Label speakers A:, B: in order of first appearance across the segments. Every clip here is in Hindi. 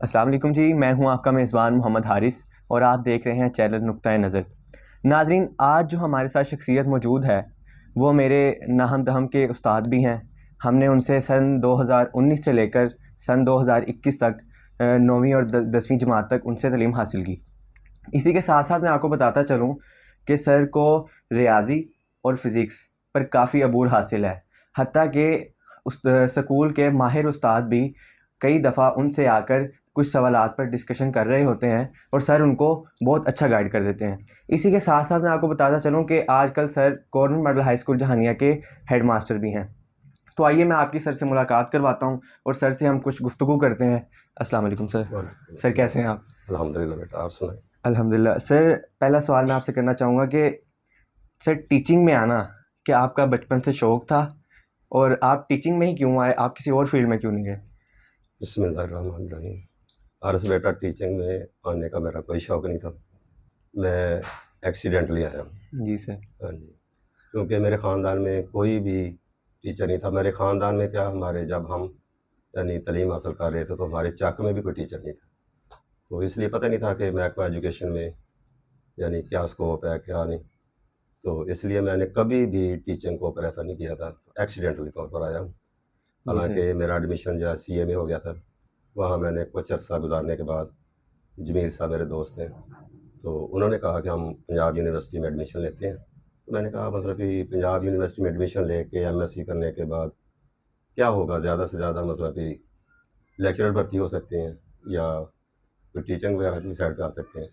A: अस्सलाम वालेकुम जी, मैं हूं आपका मेज़बान मोहम्मद हारिस और आप देख रहे हैं चैनल नुक्ता नज़र। नाजरीन, आज जो हमारे साथ शख्सियत मौजूद है वो मेरे नाहम दहम के उस्ताद भी हैं। हमने उनसे सन 2019 से लेकर सन 2021 तक 9वीं और 10वीं जमात तक उनसे तालीम हासिल की। इसी के साथ साथ मैं आपको बताता चलूँ कि सर को रियाजी और फ़िज़िक्स पर काफ़ी अबूर हासिल है। हत्ता कि उस स्कूल के माहिर उस्ताद भी कई दफ़ा उनसे आकर कुछ सवालात पर डिस्कशन कर रहे होते हैं और सर उनको बहुत अच्छा गाइड कर देते हैं। इसी के साथ साथ मैं आपको बताता चलूँ कि आजकल sir government model high school Jahania के हेड मास्टर भी हैं। तो आइए मैं आपकी सर से मुलाकात करवाता हूँ और सर से हम कुछ गुफ्तगू करते हैं। अस्सलाम वालेकुम सर। सर कैसे हैं आप?
B: अल्हम्दुलिल्लाह बेटा, आप सुनाएं।
A: अल्हम्दुलिल्लाह। सर, पहला सवाल मैं आपसे करना चाहूँगा कि सर टीचिंग में आना क्या आपका बचपन से शौक़ था और आप टीचिंग में ही क्यों आए? आप किसी और फील्ड में क्यों नहीं गए?
B: बिस्मिल्लाहिर्रहमानिर्रहीम। अर्ज़ बेटा, टीचिंग में आने का मेरा कोई शौक़ नहीं था। मैं एक्सीडेंटली आया हूँ।
A: जी सर।
B: हाँ जी, क्योंकि मेरे ख़ानदान में कोई भी टीचर नहीं था। मेरे ख़ानदान में क्या, हमारे जब हम यानी तालीम हासिल कर रहे थे तो हमारे चाक में भी कोई टीचर नहीं था। तो इसलिए पता नहीं था कि महकमा एजुकेशन में यानी क्या स्कोप है क्या नहीं। तो इसलिए मैंने कभी भी टीचिंग को प्रेफर नहीं किया था। एक्सीडेंटली तौर पर आया हूँ।
A: जी सर।
B: हालांकि मेरा एडमिशन जो है सीए में हो गया था। वहाँ मैंने कुछ अर्सा गुजारने के बाद जमील साहब मेरे दोस्त हैं, तो उन्होंने कहा कि हम पंजाब यूनिवर्सिटी में एडमिशन लेते हैं। तो मैंने कहा मतलब कि पंजाब यूनिवर्सिटी में एडमिशन लेके एमएससी करने के बाद क्या होगा, ज़्यादा से ज़्यादा मतलब कि लेक्चरर भर्ती हो सकते हैं या कोई टीचिंग वगैरह की साइड पे आ सकते हैं।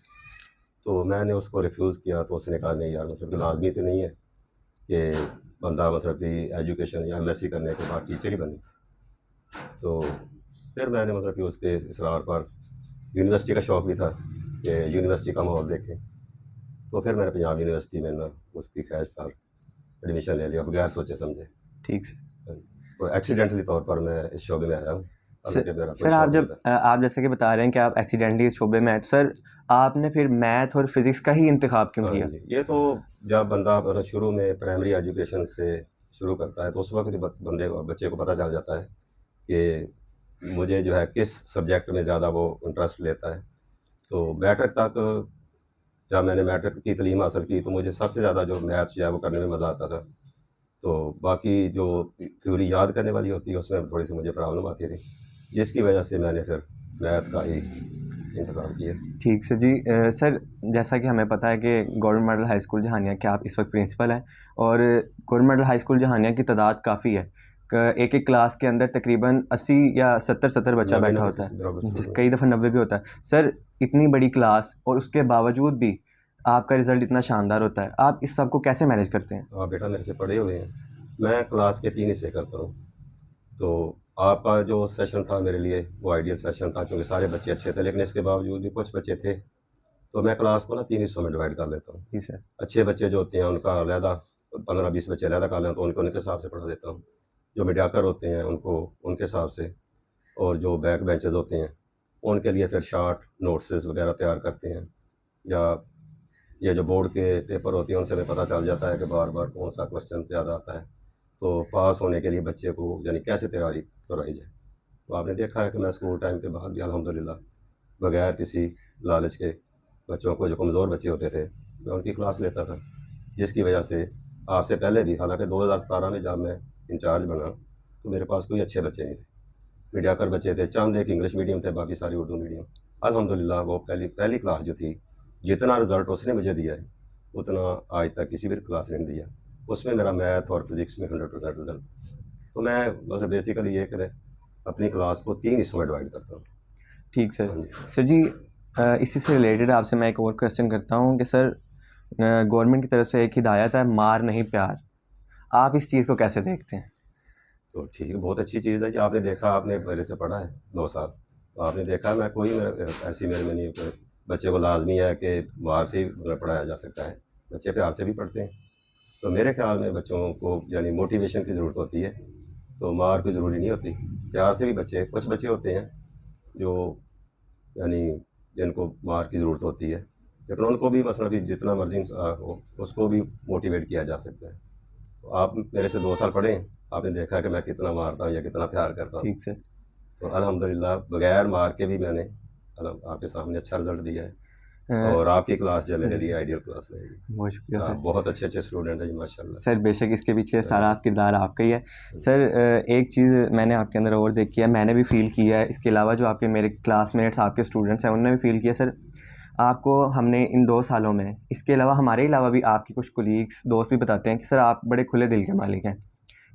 B: तो मैंने उसको रिफ्यूज़ किया। तो उसने कहा नहीं यार, मतलब कि लाजमी तो नहीं है कि बंदा मतलब कि एजुकेशन या एमएससी करने के बाद टीचर ही बने। तो फिर मैंने मतलब कि उसके इसरार पर यूनिवर्सिटी का शौक़ भी था कि यूनिवर्सिटी का माहौल देखें। तो फिर मैंने पंजाब यूनिवर्सिटी में ना उसकी ख्वाहिश पर एडमिशन ले लिया बगैर सोचे समझे।
A: ठीक सर।
B: तो एक्सीडेंटली तौर पर मैं इस शोबे में आया हूँ, हालांकि मेरा कोई
A: सर, आप
B: शौक़ नहीं
A: जब
B: था।
A: आप जैसे कि बता रहे हैं कि आप एक्सीडेंटली इस शोबे में आए, तो सर आपने फिर मैथ और फिज़िक्स का ही इंतखाब क्यों
B: हाँ
A: किया?
B: जी, ये तो जब बंदा मतलब शुरू में प्राइमरी एजुकेशन से शुरू करता है तो उस वक्त ही बंदे को बच्चे को पता चल जाता है कि मुझे जो है किस सब्जेक्ट में ज़्यादा वो इंटरेस्ट लेता है। तो मैट्रिक तक जब मैंने मैट्रिक की तालीम हासिल की तो मुझे सबसे ज़्यादा जो मैथ्स जो है वो करने में मज़ा आता था। तो बाकी जो थ्योरी याद करने वाली होती है उसमें थोड़ी सी मुझे प्रॉब्लम आती थी, जिसकी वजह से मैंने फिर मैथ का ही इंतज़ाम किया।
A: ठीक सर जी। सर, जैसा कि हमें पता है कि government model high school Jahania के आप इस वक्त प्रिंसिपल हैं और government model high school Jahania की तादाद काफ़ी है। एक एक क्लास के अंदर तकरीबन 80 या 70 बच्चा
B: नब्बे
A: बैठा
B: नब्बे
A: होता
B: बराबर
A: है,
B: स्कूल में।
A: कई दफ़ा 90 भी होता है। सर, इतनी बड़ी क्लास और उसके बावजूद भी आपका रिज़ल्ट इतना शानदार होता है, आप इस सब को कैसे मैनेज करते हैं?
B: आप बेटा मेरे से पढ़े हुए हैं। मैं क्लास के 3 हिस्से करता हूँ। तो आपका जो सेशन था मेरे लिए वो आइडियल सेशन था, क्योंकि सारे बच्चे अच्छे थे, लेकिन इसके बावजूद भी कुछ बच्चे थे। तो मैं क्लास को ना 3 हिस्सों में डिवाइड कर लेता हूँ।
A: जी सर।
B: अच्छे बच्चे जो होते हैं उनका अलहदा 15-20 बच्चे अलहदा कर लें, तो उनको उनके हिसाब से पढ़ा देता हूँ। जो मीडियाकर होते हैं उनको उनके हिसाब से, और जो बैक बेंचेस होते हैं उनके लिए फिर शार्ट नोट्स वगैरह तैयार करते हैं। या ये जो बोर्ड के पेपर होते हैं उनसे हमें पता चल जाता है कि बार बार कौन सा क्वेश्चन ज़्यादा आता है। तो पास होने के लिए बच्चे को यानी कैसे तैयारी करवाई जाए। तो आपने देखा है कि मैं स्कूल टाइम के बाद भी अल्हम्दुलिल्लाह बगैर किसी लालच के बच्चों को, जो कमज़ोर बच्चे होते थे, मैं उनकी क्लास लेता था। जिसकी वजह से आपसे पहले भी, हालांकि 2017 में जब मैं इंचार्ज बना तो मेरे पास कोई अच्छे बच्चे नहीं थे। मीडियाकर बच्चे थे, चंद एक इंग्लिश मीडियम थे, बाकी सारी उर्दू मीडियम। अल्हम्दुलिल्लाह वो पहली पहली क्लास जो थी, जितना रिज़ल्ट उसने मुझे दिया है उतना आज तक किसी भी क्लास ने नहीं दिया। उसमें मेरा मैथ और फिज़िक्स में 100% रिज़ल्ट। तो मैं मतलब बेसिकली ये कि मैं अपनी क्लास को 3 हिस्सों में डिवाइड करता हूँ।
A: ठीक सर।
B: हाँ जी।
A: सर जी, इसी से रिलेटेड आपसे मैं एक और क्वेश्चन करता हूँ कि सर गवर्नमेंट की तरफ से एक हिदायत है, मार नहीं प्यार। आप इस चीज़ को कैसे देखते हैं?
B: तो ठीक है, बहुत अच्छी चीज़ है कि आपने देखा, आपने मेरे से पढ़ा है 2 साल, तो आपने देखा मैं कोई ऐसी मेरे में नहीं है कि बच्चे को लाज़मी है कि मार से ही मतलब पढ़ाया जा सकता है। बच्चे प्यार से भी पढ़ते हैं। तो मेरे ख़्याल में बच्चों को यानी मोटिवेशन की ज़रूरत होती है, तो मार कोई ज़रूरी नहीं होती। प्यार से भी बच्चे, कुछ बच्चे होते हैं जो यानी जिनको मार की ज़रूरत होती है, लेकिन उनको भी मतलब कि जितना मर्ज़ी हो उसको भी मोटिवेट किया जा सकता है। तो आप मेरे से 2 साल पढ़े हैं, आपने देखा कि मैं कितना मारता हूँ या कितना प्यार करता हूँ।
A: ठीक सर।
B: तो अल्हम्दुलिल्लाह बगैर मार के भी मैंने आपके सामने अच्छा रिजल्ट दिया है। और आपकी क्लास जो है मेरे
A: जी
B: लिए
A: सर,
B: आइडियल क्लास रहेगी।
A: बहुत शुक्रिया
B: आप
A: सर।
B: बहुत अच्छे स्टूडेंट हैं जी, माशाल्लाह।
A: सर बेशक इसके पीछे सारा किरदार आपका ही है। सर एक चीज़ मैंने आपके अंदर और देखी है, मैंने भी फ़ील किया है, इसके अलावा जो आपके मेरे क्लासमेट्स आपके स्टूडेंट्स हैं उन्होंने भी फ़ील किया सर। आपको हमने इन 2 सालों में, इसके अलावा हमारे अलावा भी आपके कुछ कोलीग्स दोस्त भी बताते हैं कि सर आप बड़े खुले दिल के मालिक हैं।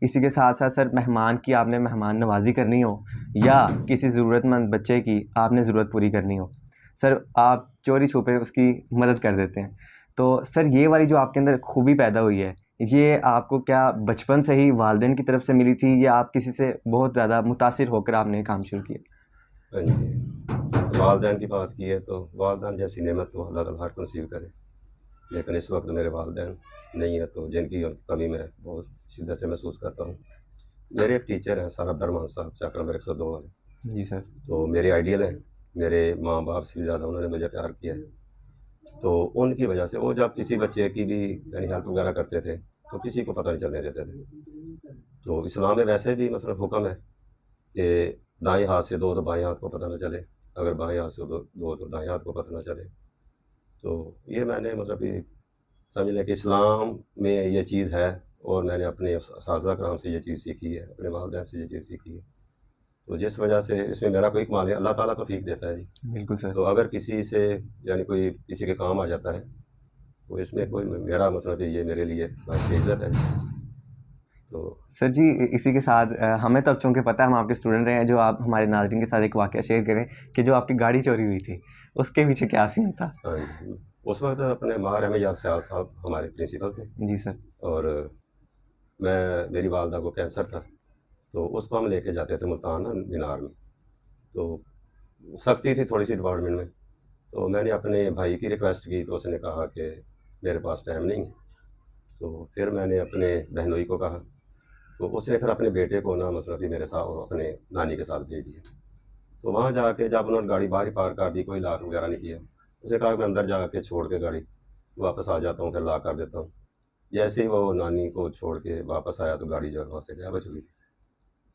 A: इसी के साथ साथ सर मेहमान की आपने मेहमान नवाजी करनी हो या किसी ज़रूरतमंद बच्चे की आपने ज़रूरत पूरी करनी हो, सर आप चोरी छुपे उसकी मदद कर देते हैं। तो सर ये वाली जो आपके अंदर खूबी पैदा हुई है, ये आपको क्या बचपन से ही वालिदैन की तरफ से मिली थी या आप किसी से बहुत ज़्यादा मुतासिर होकर आपने ये काम शुरू किया?
B: हाँ जी, वालिदैन की बात की है तो वालिदैन जैसी नेमत तो अल्लाह ताला हर को नसीब करे। लेकिन इस वक्त मेरे वालिदैन नहीं है, तो जिनकी कमी मैं बहुत शिद्दत से महसूस करता हूँ। मेरे एक टीचर हैं सर अब्दुर्रहमान साहब, चक नंबर 102 वाले।
A: जी सर।
B: तो मेरे आइडियल हैं, मेरे माँ बाप से भी ज़्यादा उन्होंने मुझे प्यार किया है। तो उनकी वजह से वो जब किसी बच्चे की भी यानी हेल्प वगैरह करते थे तो किसी को पता नहीं चलने देते थे। तो इस्लाम में वैसे भी मतलब हुक्म है कि दाएं हाथ से दो तो बाएं हाथ को पता न चले, अगर बाएं हाथ से दो तो दाएं हाथ को पता न चले। तो ये मैंने मतलब कि समझ लें कि इस्लाम में ये चीज़ है और मैंने अपने असातिज़ा कराम से ये चीज़ सीखी है, अपने वालिदैन से ये चीज़ सीखी है। तो जिस वजह से इसमें मेरा कोई कमाल है, अल्लाह ताला तौफ़ीक देता है जी।
A: बिल्कुल सर।
B: तो अगर किसी से यानी कोई किसी के काम आ जाता है तो इसमें कोई मेरा मतलब ये मेरे लिए बाइस इज़्ज़त है। तो
A: सर जी इसी के साथ हमें तो अब चूँकि पता है हम आपके स्टूडेंट रहे हैं, जो आप हमारे नाज़रीन के साथ एक वाक़या शेयर करें कि जो आपकी गाड़ी चोरी हुई थी, उसके पीछे क्या सीन था?
B: हाँ जी, उस वक्त अपने मार अहमद याद सयाल साहब हमारे प्रिंसिपल थे।
A: जी सर।
B: और मेरी वालदा को कैंसर था, तो उसको हम लेके जाते थे मुल्तान मीनार में। तो सख्ती थी थोड़ी सी डिपार्टमेंट में, तो मैंने अपने भाई की रिक्वेस्ट की तो उसने कहा कि मेरे पास टाइम नहीं है। तो फिर मैंने अपने बहनोई को कहा, तो उसने फिर अपने बेटे को ना मतलब कि मेरे साथ अपने नानी के साथ भेज दिया। तो वहाँ जाके जब उन्होंने गाड़ी बाहर ही पार्क कर दी, कोई लॉक वगैरह नहीं किया, उसने कहा कि मैं अंदर जाके छोड़ के गाड़ी वापस आ जाता हूँ, फिर लॉक कर देता हूँ। जैसे ही वो नानी को छोड़ के वापस आया तो गाड़ी जो है वहाँ से गायब हो चुकी थी।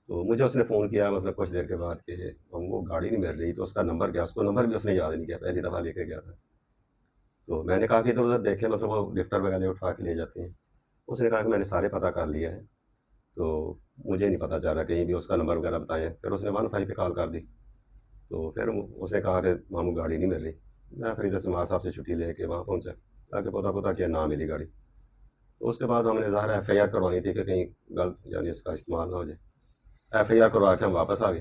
B: तो मुझे उसने फ़ोन किया मतलब कुछ देर के बाद कि वो गाड़ी नहीं मिल रही, तो उसका नंबर क्या, उसको नंबर भी उसने याद नहीं किया, पहली दफ़ा लेके गया था। तो मैंने कहा कि इधर-उधर देखें, मतलब वो लिफ्टर वगैरह उठा के ले जाते हैं। उसने कहा कि मैंने सारे पता कर लिया है, तो मुझे नहीं पता चल रहा, कहीं भी उसका नंबर वगैरह बताएँ। फिर उसने 15 पे कॉल कर दी। तो फिर उसने कहा कि मामू गाड़ी नहीं मिल रही। मैं फिर इधर से माँ साहब से छुट्टी लेके वहाँ पहुँचा, जाके पता किया, ना मिली गाड़ी। तो उसके बाद हमने ज़ाहिर है एफ़आईआर करवानी थी कि कहीं गलत यानी इसका इस्तेमाल ना हो जाए। एफ़आईआर करवा के हम वापस आ गए।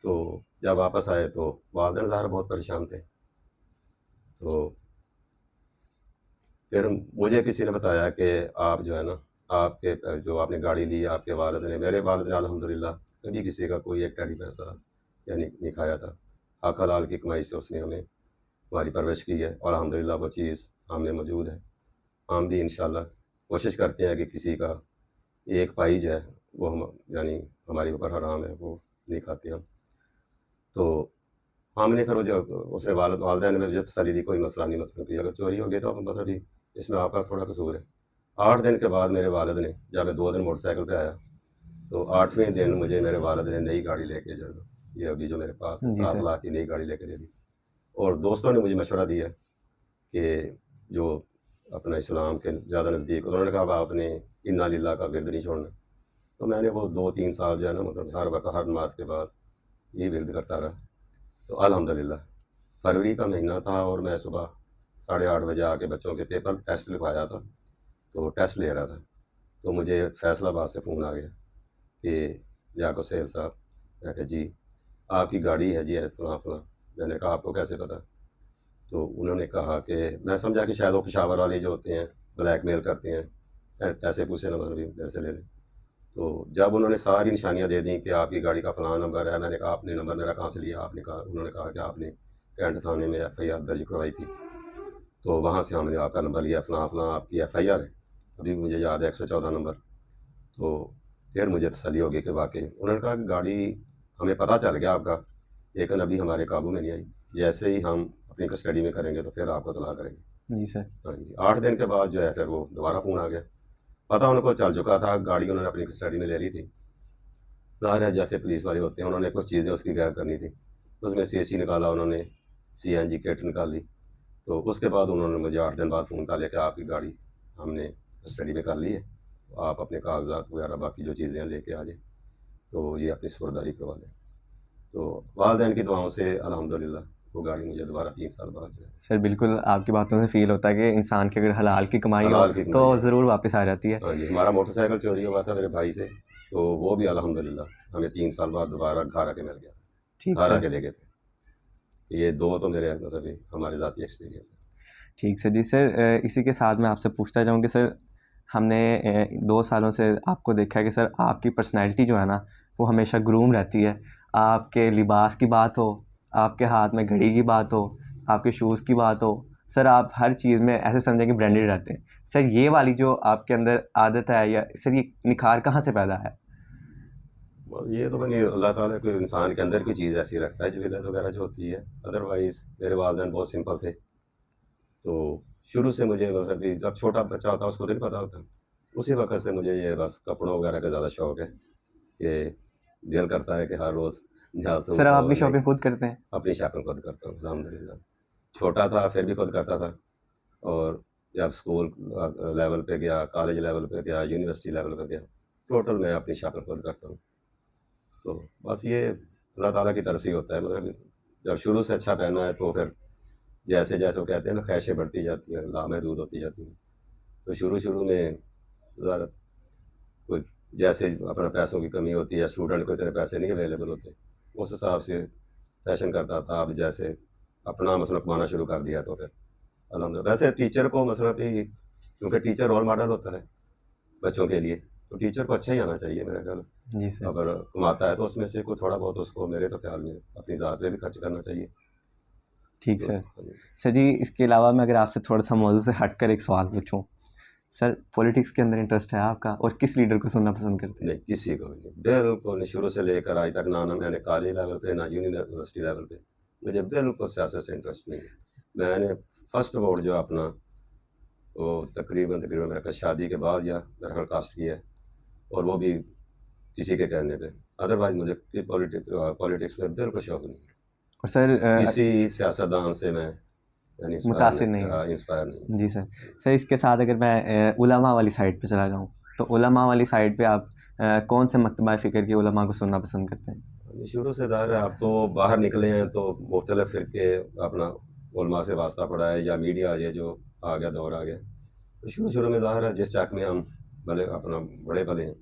B: तो जब वापस आए तो वालिदैन ज़ाहिर बहुत परेशान थे। तो फिर मुझे किसी ने बताया कि आप जो है ना, आपके जो आपने गाड़ी ली, आपके वालिद ने, मेरे वालिद ने अल्हम्दुलिल्लाह कभी किसी का कोई एक टेडी पैसा यानी नहीं खाया था। हक हलाल की कमाई से उसने हमें हमारी परवरिश की है और अल्हम्दुलिल्लाह वो चीज़ हम में मौजूद है। हम भी इंशाल्लाह कोशिश करते हैं कि किसी का एक पाई जो है वो हम यानी हमारे ऊपर हराम है, वो नहीं खाते हम। तो हमने फिर वो जो उसने वालिदैन ने मुझे तसल्ली दी, कोई मसला नहीं, मतलब कि अगर चोरी हो गई तो मतलब कि इसमें आपका थोड़ा कसूर है। 8 दिन के बाद मेरे वालिद ने, जब मैं 2 दिन मोटरसाइकिल पे आया, तो 8वें दिन मुझे मेरे वालिद ने नई गाड़ी लेके जो है ना, ये अभी जो मेरे पास है,
A: जी
B: 7
A: सर।
B: लाख की नई गाड़ी लेके दे दी। और दोस्तों ने मुझे मशवरा दिया कि जो अपना इस्लाम के ज़्यादा नज़दीक, उन्होंने कहा अब आपने इन्ना लिल्लाह का विर्द नहीं छोड़ना। तो मैंने वो 2-3 साल जो है ना, मतलब हर वक़्त हर नमाज के बाद ये विर्द करता रहा। तो अल्हम्दुलिल्लाह फरवरी का महीना था और मैं सुबह 8:30 बजे आके बच्चों के पेपर टेस्ट लिखवाया था, तो टेस्ट ले रहा था। तो मुझे फैसलाबाद से फ़ोन आ गया कि याकूब सहेल साहब। मैं कहा जी, आपकी गाड़ी है जी, फलां-फलां। मैंने कहा आपको कैसे पता? तो उन्होंने कहा कि मैं समझा कि शायद वो पेशावर वाले जो होते हैं ब्लैकमेल करते हैं, पैसे पूसे ना मतलब मेरे से ले लें। तो जब उन्होंने सारी निशानियाँ दे दी कि आपकी गाड़ी का फलां नंबर है, मैंने कहा आपने नंबर मेरा कहाँ से लिया? उन्होंने कहा कि आपने कैंट थाने में एफ़आईआर दर्ज करवाई थी, तो वहाँ से हमने आपका नंबर लिया, फलां आपकी एफ़आईआर है। अभी भी मुझे याद है 114 नंबर। तो फिर मुझे तसल्ली हो गई कि वाक़ई उन्होंने कहा कि गाड़ी हमें पता चल गया आपका, लेकिन अभी हमारे काबू में नहीं आई। जैसे ही हम अपनी कस्टडी में करेंगे तो फिर आपको इत्तला करेंगे।
A: जी सर।
B: हाँ जी, 8 दिन के बाद जो है फिर वो दोबारा फ़ोन आ गया। पता उनको चल चुका था, गाड़ी उन्होंने अपनी कस्टडी में ले ली थी। ज़ाहिर है जैसे पुलिस वाले होते हैं, उन्होंने कुछ चीज़ें उसकी गायब करनी थी, उसमें सीएससी निकाला उन्होंने, सीएनजी किट निकाली। तो उसके बाद उन्होंने मुझे 8 दिन बाद फ़ोन कर लिया कि आपकी गाड़ी हमने कस्टडी में कर ली है, तो आप अपने कागज़ात वगैरह बाकी जो चीज़ें हैं लेके आ जाएँ, तो ये अपनी सुपुर्दारी करवा दें। तो वालिदैन की दुआओं से अल्हम्दुलिल्लाह वो गाड़ी मुझे दोबारा 3 साल बाद जो है
A: सर बिल्कुल आपकी बातों से फ़ील होता है कि इंसान की अगर हलाल की कमाई हो
B: हलाल की
A: तो
B: कमाई है।
A: ज़रूर वापस आ जाती है।
B: हाँ जी, हमारा मोटरसाइकिल चोरी हुआ था मेरे भाई से, तो वो भी अल्हम्दुलिल्लाह हमें 3 साल बाद दोबारा घर आके मिल गया।
A: ठीक
B: घर
A: सर।
B: आके ले गए थे। ये 2 तो मेरे मतलब ये हमारे ज़ाती एक्सपीरियंस है।
A: ठीक सर जी। सर इसी के साथ मैं आपसे पूछना चाहूँगा सर, हमने 2 सालों से आपको देखा है कि सर आपकी पर्सनैलिटी जो है ना वो हमेशा ग्रूम रहती है। आपके लिबास की बात हो, आपके हाथ में घड़ी की बात हो, आपके शूज़ की बात हो, सर आप हर चीज़ में ऐसे समझें कि ब्रांडेड रहते हैं। सर ये वाली जो आपके अंदर आदत है या सर ये निखार कहाँ से पैदा है?
B: ये तो बनी अल्लाह ताला कोई इंसान के अंदर की चीज़ ऐसी रखता है जबीलत वगैरह जो होती है। अदरवाइज़ मेरे वालिदैन बहुत सिंपल थे, तो शुरू से मुझे मतलब कि जब छोटा बच्चा होता है उसको तो नहीं पता होता। उसी वक़्त से मुझे ये बस कपड़ों वगैरह का ज़्यादा शौक है कि दिल करता है कि हर रोज़ नया
A: सर
B: सूट
A: आप
B: हो,
A: अपनी
B: नई
A: शॉपिंग खुद करते हैं?
B: अपनी शॉपिंग खुद करता हूँ अल्हम्दुलिल्लाह। छोटा था फिर भी खुद करता था, और जब स्कूल लेवल पे गया, कॉलेज लेवल पे गया, यूनिवर्सिटी लेवल पे गया, टोटल मैं अपनी शॉपिंग खुद करता हूँ। तो बस ये अल्लाह ताला की तरफ से ही होता है, मतलब जब शुरू से अच्छा पहना है तो फिर जैसे-जैसे वो कहते हैं ना ख्वाहिशें बढ़ती जाती हैं, लामहदूद होती जाती हैं। तो शुरू-शुरू में ज़रा कोई जैसे अपना पैसों की कमी होती है, स्टूडेंट को इतने पैसे नहीं अवेलेबल होते, उस हिसाब से फैशन करता था। अब जैसे अपना मसलन कमाना शुरू कर दिया तो फिर अल्हम्दुलिल्लाह। वैसे टीचर को मसलन कि क्योंकि टीचर रोल मॉडल होता है बच्चों के लिए, तो टीचर को अच्छा ही आना चाहिए मेरा ख्याल।
A: जी सर।
B: अगर कमाता है तो उसमें से कोई थोड़ा बहुत उसको मेरे तो ख्याल में अपनी ज़ात पे भी खर्च करना चाहिए।
A: ठीक
B: तो
A: सर।
B: हाँ जी।
A: सर जी इसके अलावा मैं अगर आपसे थोड़ा-सा मौज़ू से हटकर एक सवाल पूछूँ, सर पॉलिटिक्स के अंदर इंटरेस्ट है आपका और किस लीडर को सुनना पसंद करते हैं?
B: नहीं, किसी को भी नहीं, बिल्कुल नहीं, शुरू से लेकर आज तक ना मैंने कॉलेज लेवल पे, ना यूनिवर्सिटी लेवल पे, मुझे बिल्कुल सियासत से इंटरेस्ट नहीं है। मैंने फर्स्ट वोट जो अपना वो तकरीबन मेरे ख़्याल शादी के बाद या मेरे ख़्याल कास्ट किया है, और वो भी किसी के कहने पे। अदरवाइज़ मुझे पॉलिटिक्स में बिल्कुल शौक नहीं है।
A: और सर
B: किसी सियासतदान से मैं यानी
A: मुतासिर नहीं है।
B: इंस्पायर नहीं हूँ।
A: जी सर। सर इसके साथ अगर मैं उलमा वाली साइड पे चला जाऊँ, तो उलमा वाली साइड पे आप कौन से मकतबा फ़िक्र के उलमा को सुनना पसंद करते हैं?
B: अभी शुरू से ज़ाहिर है, आप तो बाहर निकले हैं तो मुख्तलिफ फ़िरके अपना उलमा से वास्ता पड़ा है, या मीडिया ये जो आ गया दौर आ गया, तो शुरू-शुरू में ज़ाहिर है जिस चक में हम भले अपना बड़े भले हैं,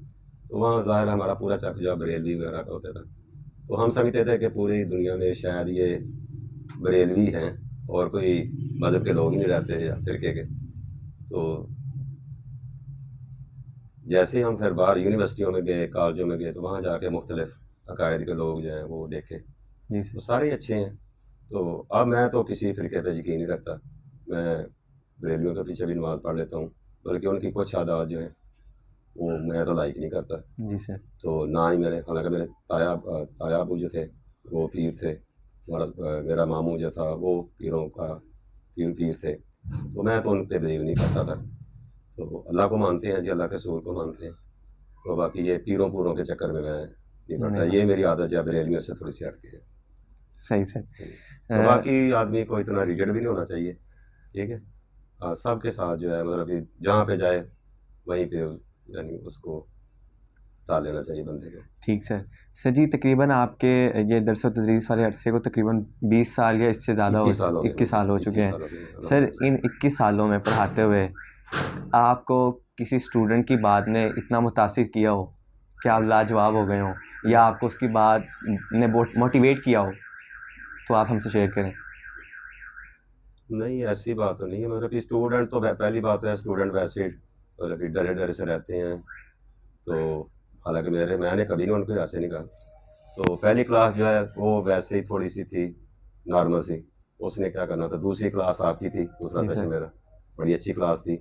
B: तो वहाँ ज़ाहिर है हमारा पूरा चक जो है बरेलवी वगैरह का होता था। तो हम समझते थे कि पूरी दुनिया में शायद ये बरेलवी हैं और कोई मज़हब के लोग ही नहीं रहते या फ़िरके के। तो जैसे ही हम फिर बाहर यूनिवर्सिटियों में गए, कॉलेजों में गए, तो वहाँ जाके मुख्तलिफ अकायद के लोग जो हैं वो देखे,
A: जी
B: तो
A: सर।
B: सारे ही अच्छे हैं। तो अब मैं तो किसी फ़िरके पे यकीन नहीं रखता। मैं बरेलवियों के पीछे भी नमाज़ पढ़ लेता हूँ, बल्कि उनकी कुछ आदात जो हैं वो मैं तो लाइक नहीं करता।
A: जी सर।
B: तो ना ही मेरे, हालाँकि मेरे ताया अबू जो थे वो पीर थे, मेरा मामू जो था वो पीरों का पीर थे, तो मैं तो उन पे बिलीव नहीं करता था। तो अल्लाह को मानते हैं जी, अल्लाह के रसूल को मानते हैं। तो बाकी ये पीरों-पूरों के चक्कर में मैं नहीं पड़ता।
A: नहीं,
B: ये मेरी आदत जो है बरेलवियों से थोड़ी-सी हट के है।
A: सही सर।
B: तो बाकी आदमी को इतना रिजिड भी नहीं होना चाहिए, ठीक है? सबके साथ जो है मतलब कि जहाँ पे जाए वहीं पे यानी उसको डाल लेना चाहिए बंदे को।
A: ठीक सर। सर जी तकरीबन आपके ये दरस व तदरीस वाले अरसे को तकरीबन 20 साल या इससे ज़्यादा
B: 21 साल हो गए
A: 21 साल हो चुके
B: 21
A: हैं।
B: साल हो गए
A: सर
B: अल्हम्दुलिल्लाह।
A: इन 21 सालों में पढ़ाते हुए आपको किसी स्टूडेंट की बात ने इतना मुतासिर किया हो कि आप लाजवाब हो गए हों, या आपको उसकी बात ने मोटिवेट किया हो, तो आप हमसे शेयर करें?
B: नहीं, ऐसी बात तो नहीं है, मतलब कि स्टूडेंट तो पहली बात है, स्टूडेंट वैसे मतलब कि डरे-डरे से रहते हैं। तो हालाँकि मैंने कभी नहीं उनको ऐसे नहीं कहा। तो पहली क्लास जो है वो वैसे ही थोड़ी-सी थी, नॉर्मल सी। उसने क्या करना था, दूसरी क्लास आपकी थी, दूसरा
A: जी
B: सेशन
A: सर।
B: मेरा, बड़ी अच्छी क्लास थी।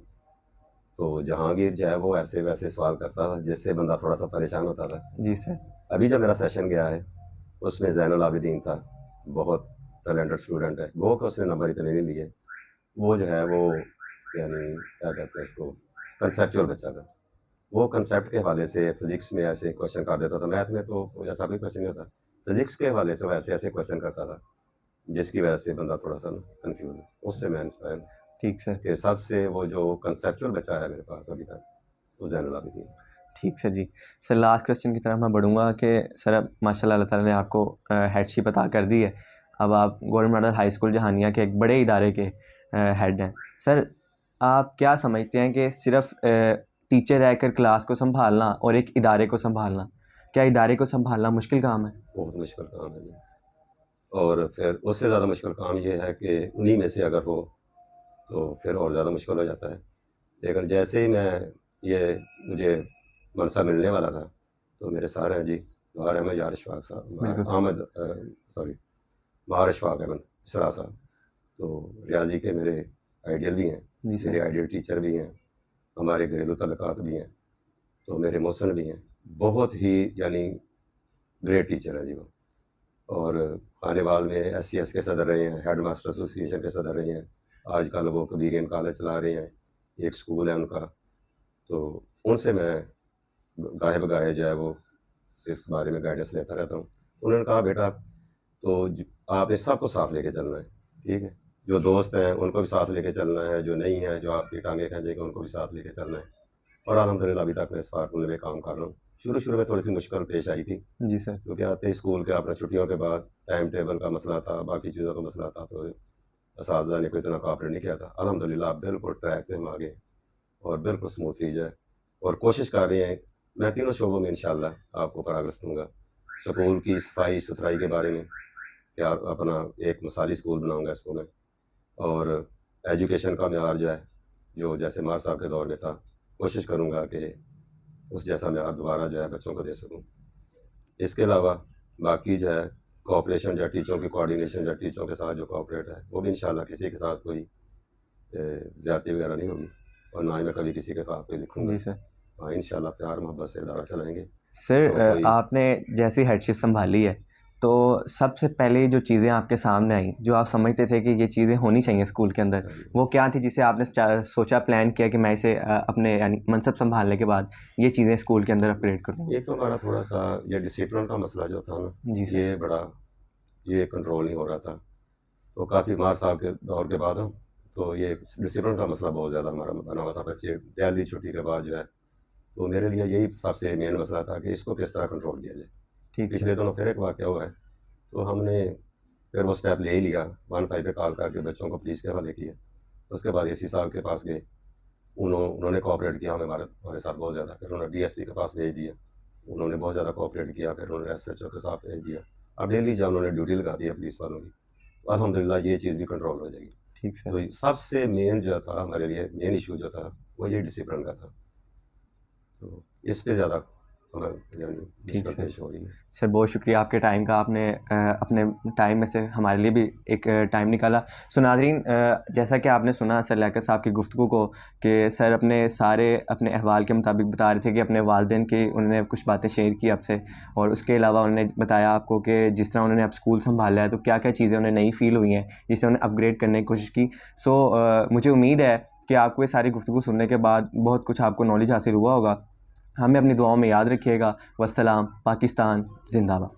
B: तो जहांगीर जो है वो ऐसे-वैसे सवाल करता था, जिससे बंदा थोड़ा-सा परेशान होता था।
A: जी सर।
B: अभी जो मेरा सेशन गया है, उसमें ज़ैनुल आबिदीन था, बहुत टैलेंटेड स्टूडेंट है। गो के उसने नंबर इतने नहीं लिए। वो जो है वो यानी क्या कहते हैं उसको, कंसेप्चुअल बच्चा था। वो कंसेप्ट के हवाले से फिज़िक्स में ऐसे क्वेश्चन कर देता था, मैथ में तो कोई ऐसा कोई क्वेश्चन नहीं होता, फिज़िक्स के हवाले से वो ऐसे-ऐसे क्वेश्चन करता था, जिसकी वजह से बंदा थोड़ा-सा ना कन्फ्यूज़ है। उससे मैं इंस्पायर हूँ
A: ठीक सर।
B: कि सबसे वो जो कंसेप्चुअल बचा है मेरे पास अभी तक, वो ज़ैनुल आबिदीन।
A: ठीक सर जी। सर लास्ट क्वेश्चन की तरफ मैं बढ़ूँगा कि सर अब माशाल्लाह अल्लाह ताला ने आपको हेडशिप अता कर दी है। अब आप government model high school Jahania के एक बड़े इदारे के हेड हैं। सर आप क्या समझते हैं कि सिर्फ़ टीचर रहकर क्लास को संभालना और एक इदारे को संभालना, क्या इदारे को संभालना मुश्किल काम है?
B: बहुत मुश्किल काम है जी। और फिर उससे ज़्यादा मुश्किल काम ये है कि उन्हीं में से अगर हो तो फिर और ज़्यादा मुश्किल हो जाता है। लेकिन जैसे ही मुझे मनसा मिलने वाला था, तो मेरे सर हैं जी महार अहमद यार इशफाक साहब, महार इशफाक अहमद इसरा साहब, तो रियाजी के मेरे आइडियल भी हैं, मेरे आइडियल टीचर भी हैं, हमारे घरेलू तल्लुकात भी हैं, तो मेरे मोहसिन भी हैं, बहुत ही यानी ग्रेट टीचर हैं जी वो। और खानेवाल में SCS के सदर रहे हैं, हेड मास्टर एसोसिएशन के सदर रहे हैं, आजकल वो कबीरियन कॉलेज चला रहे हैं, एक स्कूल है उनका, तो उनसे मैं गाहे बगाहे जो है वो इस बारे में गाइडेंस लेता रहता हूँ। उन्होंने कहा बेटा तो आपने सबको साथ लेके चलना है, ठीक है, जो दोस्त हैं उनको भी साथ लेके चलना है, जो नहीं है, जो आपकी टांगे खींचेंगे उनको भी साथ लेके चलना है। और अल्हम्दुलिल्लाह अभी तक मैं इस फार्मूले में काम कर रहा हूँ। शुरू में थोड़ी सी मुश्किल पेश आई थी
A: जी सर।
B: क्योंकि आते ही स्कूल के अपने छुट्टियों के बाद टाइम टेबल का मसला था, बाकी चीज़ों का मसला था, तो असातिज़ा ने कोई इतना कोऑपरेट नहीं किया था। अल्हम्दुलिल्लाह बिल्कुल ट्रैक पे हम आ गए और बिल्कुल स्मूथली जो है और कोशिश कर रहे हैं। मैं तीनों शोबों में इंशाल्लाह आपको प्रोग्रेस दूँगा। स्कूल की सफाई सुथराई के बारे में कि अपना एक मिसाली स्कूल बनाऊँगा इसको मैं, और एजुकेशन का म्यार जो है, जो जैसे मार साहब के दौर में था, कोशिश करूँगा कि उस जैसा म्यार दोबारा जो है बच्चों को दे सकूँ। इसके अलावा बाकी जो है कोऑपरेशन या टीचरों की कोऑर्डिनेशन या टीचरों के साथ जो कोऑपरेट है, वो भी इंशाल्लाह किसी के साथ कोई ज़्यादती वगैरह नहीं होगी और ना ही मैं कभी किसी के खिलाफ कोई लिखूँगा।
A: जी सर।
B: हाँ, इंशाल्लाह प्यार मोहब्बत से इदारा चलाएँगे।
A: सर आपने जैसी हेडशिप संभाली है, तो सबसे पहले जो चीज़ें आपके सामने आई, जो आप समझते थे कि ये चीज़ें होनी चाहिए स्कूल के अंदर, वो क्या थी जिसे आपने सोचा, प्लान किया कि मैं इसे अपने यानी मनसब संभालने के बाद ये चीज़ें स्कूल के अंदर अपग्रेड कर दूँगा?
B: एक तो हमारा थोड़ा-सा ये डिसिप्लिन का मसला जो था ना,
A: जी सर।
B: ये कंट्रोल नहीं हो रहा था। तो काफ़ी मार साहब के दौर के बाद तो ये डिसिप्लिन का मसला बहुत ज़्यादा हमारा बना हुआ था। बच्चे पहली छुट्टी के बाद जो है, तो मेरे लिए यही सबसे मेन मसला था कि इसको किस तरह कंट्रोल किया जाए।
A: ठीक
B: पिछले दिनों फिर एक वाक़या हुआ है, तो हमने फिर वो स्टेप ले ही लिया, 15 पे कॉल करके बच्चों को पुलिस के हवाले किया। उसके बाद AC साहब के पास गए, उन्होंने कोऑपरेट किया हमारे साथ बहुत ज़्यादा। फिर उन्होंने DSP के पास भेज दिया, उन्होंने बहुत ज़्यादा कोऑपरेट किया। फिर उन्होंने SHO के साथ भेज दिया। अब डेली जो उन्होंने ड्यूटी लगा दी है पुलिस वालों की, तो अल्हम्दुलिल्लाह ये चीज़ भी कंट्रोल हो जाएगी।
A: ठीक सर।
B: तो सबसे मेन जो था हमारे लिए मेन इशू जो था, वो ये डिसिप्लिन का था। तो इस पे ज़्यादा हमें यानी
A: ठीक
B: मुश्किल
A: सर।
B: पेश हो रही है।
A: सर बहुत शुक्रिया आपके टाइम का, आपने अपने टाइम में से हमारे लिए भी एक टाइम निकाला। सो नाज़रीन, जैसा कि आपने सुना सर लियाकत साहब की गुफ्तगू को कि सर अपने अहवाल के मुताबिक बता रहे थे कि अपने वालिदैन की उन्होंने कुछ बातें शेयर की आपसे, और उसके अलावा उन्होंने बताया आपको कि जिस तरह उन्होंने अब स्कूल संभाला है तो क्या क्या चीज़ें उन्हें नई फ़ील हुई हैं जिसे उन्होंने अपग्रेड करने की कोशिश की। सो मुझे उम्मीद है कि आपको ये सारी गुफ्तगू सुनने के बाद बहुत कुछ आपको नॉलेज हासिल हुआ होगा। हमें अपनी दुआओं में याद रखिएगा। वस्सलाम, पाकिस्तान जिंदाबाद।